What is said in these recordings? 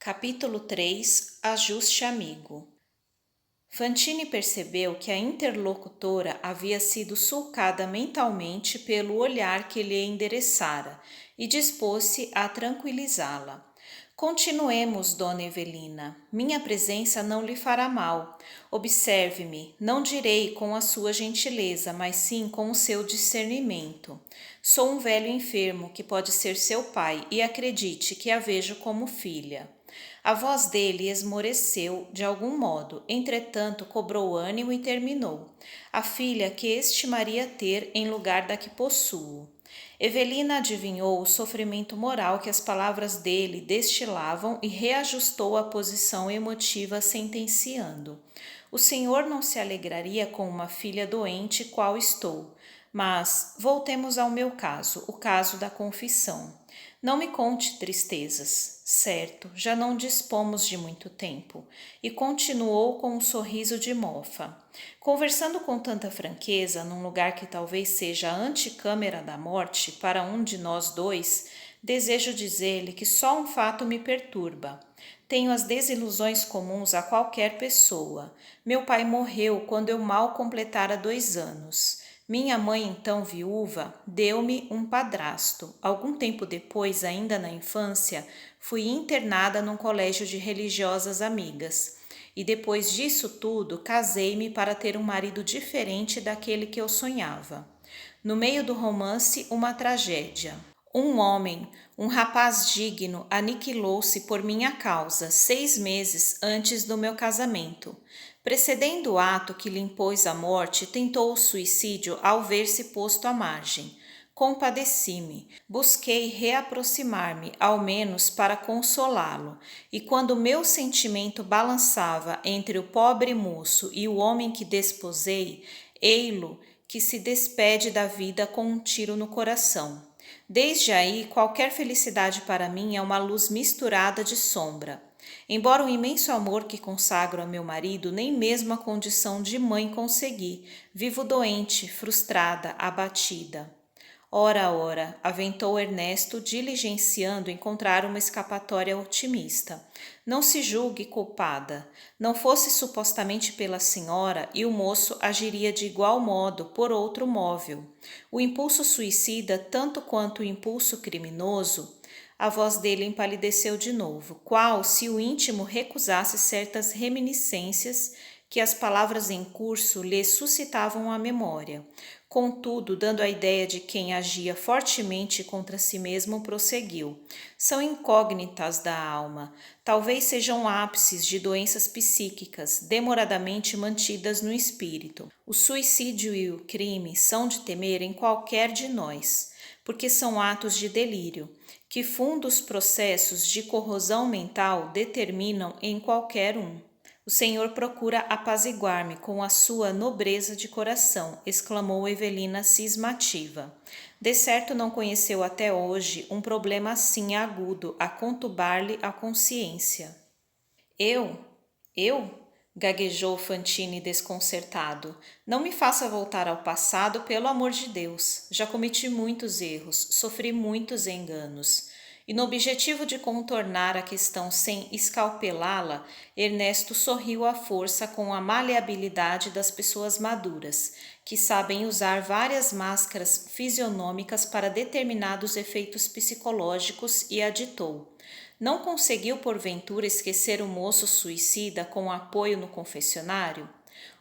Capítulo 3 Ajuste amigo. Fantine percebeu que a interlocutora havia sido sulcada mentalmente pelo olhar que lhe endereçara e dispôs-se a tranquilizá-la. Continuemos, dona Evelina. Minha presença não lhe fará mal. Observe-me, não direi com a sua gentileza, mas sim com o seu discernimento. Sou um velho enfermo que pode ser seu pai e acredite que a vejo como filha. A voz dele esmoreceu de algum modo, entretanto cobrou ânimo e terminou. A filha que estimaria ter em lugar da que possuo. Evelina adivinhou o sofrimento moral que as palavras dele destilavam e reajustou a posição emotiva, sentenciando: o senhor não se alegraria com uma filha doente qual estou. Mas voltemos ao meu caso, o caso da confissão. Não me conte tristezas. Certo, já não dispomos de muito tempo. E continuou com um sorriso de mofa. Conversando com tanta franqueza, num lugar que talvez seja a anticâmara da morte para um de nós dois, desejo dizer-lhe que só um fato me perturba. Tenho as desilusões comuns a qualquer pessoa. Meu pai morreu quando eu mal completara 2 anos. Minha mãe, então viúva, deu-me um padrasto. Algum tempo depois, ainda na infância, fui internada num colégio de religiosas amigas. E depois disso tudo, casei-me para ter um marido diferente daquele que eu sonhava. No meio do romance, uma tragédia. Um homem, um rapaz digno, aniquilou-se por minha causa 6 meses antes do meu casamento. Precedendo o ato que lhe impôs a morte, tentou o suicídio ao ver-se posto à margem. Compadeci-me, busquei reaproximar-me, ao menos para consolá-lo, e quando meu sentimento balançava entre o pobre moço e o homem que desposei, ei-lo que se despede da vida com um tiro no coração. Desde aí, qualquer felicidade para mim é uma luz misturada de sombra. Embora o imenso amor que consagro a meu marido, nem mesmo a condição de mãe consegui. Vivo doente, frustrada, abatida. Ora, ora, aventou Ernesto, diligenciando encontrar uma escapatória otimista. Não se julgue culpada. Não fosse supostamente pela senhora, e o moço agiria de igual modo por outro móvel. O impulso suicida, tanto quanto o impulso criminoso, a voz dele empalideceu de novo, qual se o íntimo recusasse certas reminiscências que as palavras em curso lhe suscitavam à memória. Contudo, dando a ideia de quem agia fortemente contra si mesmo, prosseguiu. São incógnitas da alma. Talvez sejam ápices de doenças psíquicas, demoradamente mantidas no espírito. O suicídio e o crime são de temer em qualquer de nós, porque são atos de delírio, que fundos processos de corrosão mental determinam em qualquer um. O Senhor procura apaziguar-me com a sua nobreza de coração, exclamou Evelina cismativa. De certo não conheceu até hoje um problema assim agudo a conturbar-lhe a consciência. Eu? Eu? Gaguejou Fantine desconcertado. Não me faça voltar ao passado, pelo amor de Deus. Já cometi muitos erros, sofri muitos enganos. E no objetivo de contornar a questão sem escalpelá-la, Ernesto sorriu à força com a maleabilidade das pessoas maduras, que sabem usar várias máscaras fisionômicas para determinados efeitos psicológicos, e aditou: não conseguiu porventura esquecer o moço suicida com apoio no confessionário?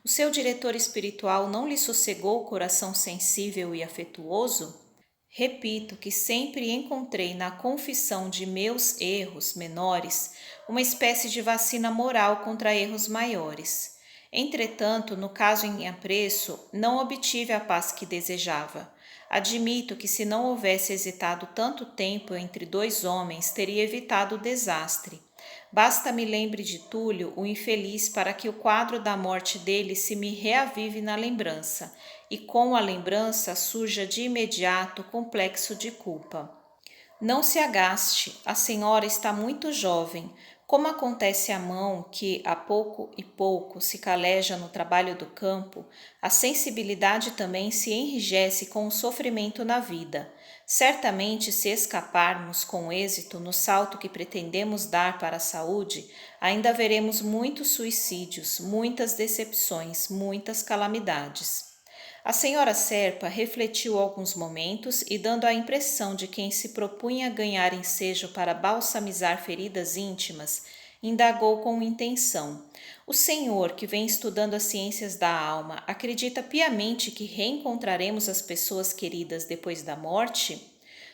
O seu diretor espiritual não lhe sossegou o coração sensível e afetuoso? Repito que sempre encontrei na confissão de meus erros menores uma espécie de vacina moral contra erros maiores. Entretanto, no caso em apreço, não obtive a paz que desejava. Admito que se não houvesse hesitado tanto tempo entre 2 homens, teria evitado o desastre. Basta me lembre de Túlio, o infeliz, para que o quadro da morte dele se me reavive na lembrança, e com a lembrança surja de imediato complexo de culpa. Não se agaste, a senhora está muito jovem. Como acontece à mão que, a pouco e pouco, se caleja no trabalho do campo, a sensibilidade também se enrijece com o sofrimento na vida. Certamente, se escaparmos com êxito no salto que pretendemos dar para a saúde, ainda veremos muitos suicídios, muitas decepções, muitas calamidades. A senhora Serpa refletiu alguns momentos e, dando a impressão de quem se propunha ganhar ensejo para balsamizar feridas íntimas, indagou com intenção: O senhor, que vem estudando as ciências da alma, acredita piamente que reencontraremos as pessoas queridas depois da morte?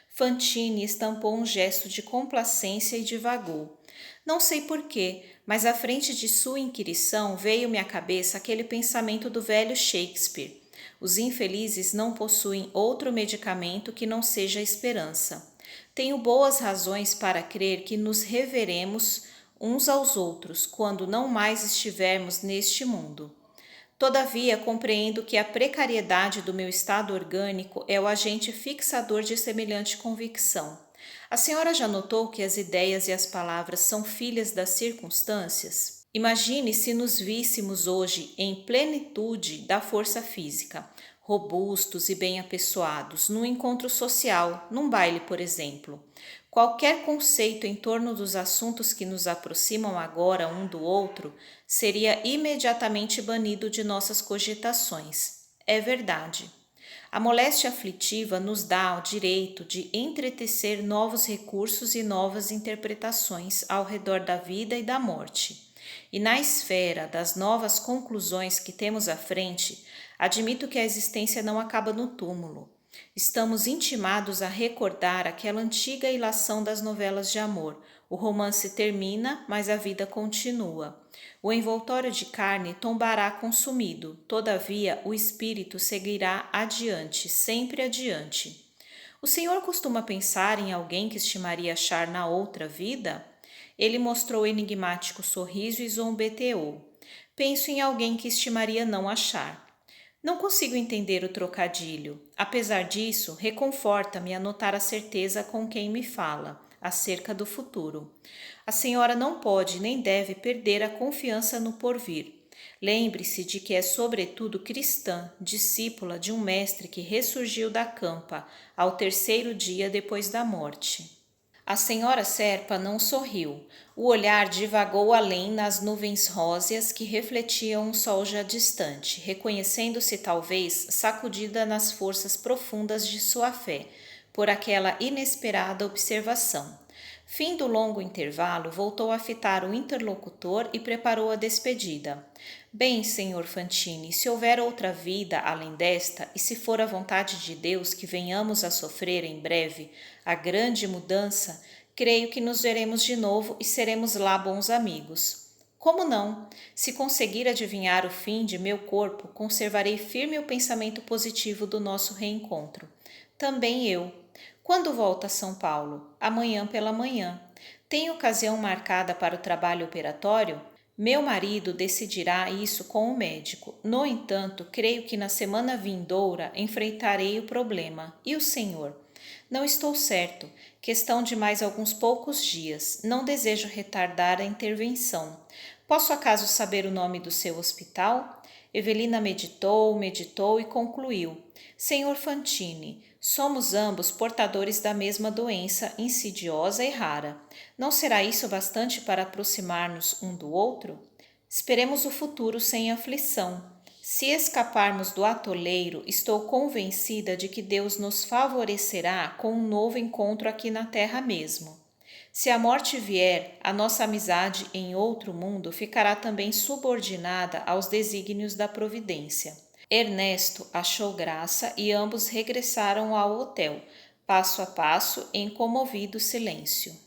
Fantine estampou um gesto de complacência e divagou. Não sei porquê, mas à frente de sua inquirição veio-me à cabeça aquele pensamento do velho Shakespeare. Os infelizes não possuem outro medicamento que não seja a esperança. Tenho boas razões para crer que nos reveremos uns aos outros quando não mais estivermos neste mundo. Todavia, compreendo que a precariedade do meu estado orgânico é o agente fixador de semelhante convicção. A senhora já notou que as ideias e as palavras são filhas das circunstâncias? Imagine se nos víssemos hoje em plenitude da força física, robustos e bem apessoados, num encontro social, num baile, por exemplo. Qualquer conceito em torno dos assuntos que nos aproximam agora um do outro seria imediatamente banido de nossas cogitações. É verdade. A moléstia aflitiva nos dá o direito de entretecer novos recursos e novas interpretações ao redor da vida e da morte. E na esfera das novas conclusões que temos à frente, admito que a existência não acaba no túmulo. Estamos intimados a recordar aquela antiga ilação das novelas de amor. O romance termina, mas a vida continua. O envoltório de carne tombará consumido, todavia o espírito seguirá adiante, sempre adiante. O senhor costuma pensar em alguém que estimaria achar na outra vida? Ele mostrou enigmático sorriso e zombeteou. Penso em alguém que estimaria não achar. Não consigo entender o trocadilho. Apesar disso, reconforta-me a notar a certeza com quem me fala acerca do futuro. A senhora não pode nem deve perder a confiança no porvir. Lembre-se de que é sobretudo cristã, discípula de um mestre que ressurgiu da campa ao terceiro dia depois da morte. A senhora Serpa não sorriu. O olhar divagou além nas nuvens róseas que refletiam um sol já distante, reconhecendo-se talvez sacudida nas forças profundas de sua fé, por aquela inesperada observação. Fim do longo intervalo, voltou a fitar o interlocutor e preparou a despedida. Bem, senhor Fantine, se houver outra vida além desta, e se for a vontade de Deus que venhamos a sofrer em breve a grande mudança, creio que nos veremos de novo e seremos lá bons amigos. Como não? Se conseguir adivinhar o fim de meu corpo, conservarei firme o pensamento positivo do nosso reencontro. Também eu. Quando volta a São Paulo? Amanhã pela manhã. Tem ocasião marcada para o trabalho operatório? Meu marido decidirá isso com o médico. No entanto, creio que na semana vindoura enfrentarei o problema. E o senhor? Não estou certo. Questão de mais alguns poucos dias. Não desejo retardar a intervenção. Posso acaso saber o nome do seu hospital? Evelina meditou e concluiu. Senhor Fantine, somos ambos portadores da mesma doença insidiosa e rara. Não será isso bastante para aproximar-nos um do outro? Esperemos o futuro sem aflição. Se escaparmos do atoleiro, estou convencida de que Deus nos favorecerá com um novo encontro aqui na terra mesmo. Se a morte vier, a nossa amizade em outro mundo ficará também subordinada aos desígnios da providência. Ernesto achou graça e ambos regressaram ao hotel, passo a passo, em comovido silêncio.